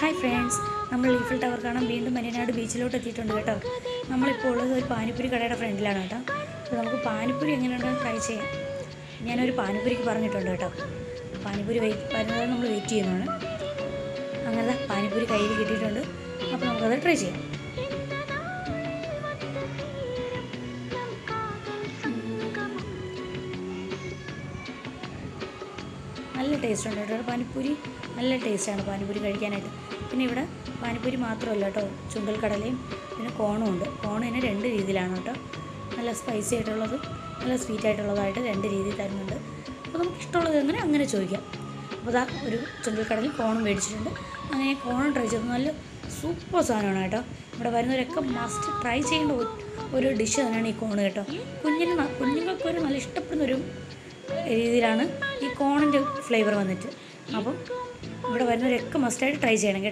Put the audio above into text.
Hi friends, നമ്മൾ Eiffel tower കാണാൻ വീണ്ടും മരിയനാട് ബീച്ചിലോട്ട് എത്തിയിട്ടുണ്ട് കേട്ടോ. നമ്മളിപ്പോൾ ഉള്ളത് ഒരു പാനിപ്പൂരി കടയുടെ ഫ്രണ്ടിലാണ് കേട്ടോ. അപ്പോൾ നമുക്ക് പാനിപ്പൂരി എങ്ങനെയുണ്ടെന്ന് ട്രൈ ചെയ്യാം. ഞാനൊരു പാനിപ്പൂരിക്ക് പറഞ്ഞിട്ടുണ്ട് കേട്ടോ. പാനിപ്പൂരി വരുന്നത് നമ്മൾ വെയിറ്റ് ചെയ്യുന്നതാണ്. അങ്ങനെ പാനിപ്പൂരി കയ്യിൽ കിട്ടിയിട്ടുണ്ട്. അപ്പോൾ നമുക്കത് ട്രൈ ചെയ്യാം. നല്ല ടേസ്റ്റ് ഉണ്ട് കേട്ടോ. പാനിപ്പൂരി നല്ല ടേസ്റ്റാണ് പാനിപ്പൂരി കഴിക്കാനായിട്ട്. പിന്നെ ഇവിടെ പാനിപ്പൂരി മാത്രമല്ല കേട്ടോ, ചുങ്കൽ കടലയും പിന്നെ കോണും ഉണ്ട്. കോണ് തന്നെ രണ്ട് രീതിയിലാണ് കേട്ടോ. നല്ല സ്പൈസി ആയിട്ടുള്ളതും നല്ല സ്വീറ്റ് ആയിട്ടുള്ളതായിട്ട് രണ്ട് രീതിയിൽ തരുന്നുണ്ട്. അപ്പോൾ നമുക്ക് ഇഷ്ടമുള്ളത് അങ്ങനെ ചോദിക്കാം. അപ്പോൾ അതാ ഒരു ചുങ്കൽ കടലയും കോണും മേടിച്ചിട്ടുണ്ട്. അങ്ങനെ കോണും ട്രൈ ചെയ്തു. നല്ല സൂപ്പർ സാധനമാണ് കേട്ടോ. ഇവിടെ വരുന്നവരൊക്കെ മസ്റ്റ് ട്രൈ ചെയ്യേണ്ട ഒരു ഡിഷ് തന്നെയാണ് ഈ കോണ് കേട്ടോ. കുഞ്ഞുങ്ങൾക്ക് ഒരു നല്ല ഇഷ്ടപ്പെടുന്നൊരു രീതിയിലാണ് ഈ കോണിൻ്റെ ഫ്ലേവർ വന്നിട്ട്. അപ്പം ഇവിടെ വരുന്നവരൊക്കെ മസ്റ്റായിട്ട് ട്രൈ ചെയ്യണം കേട്ടോ.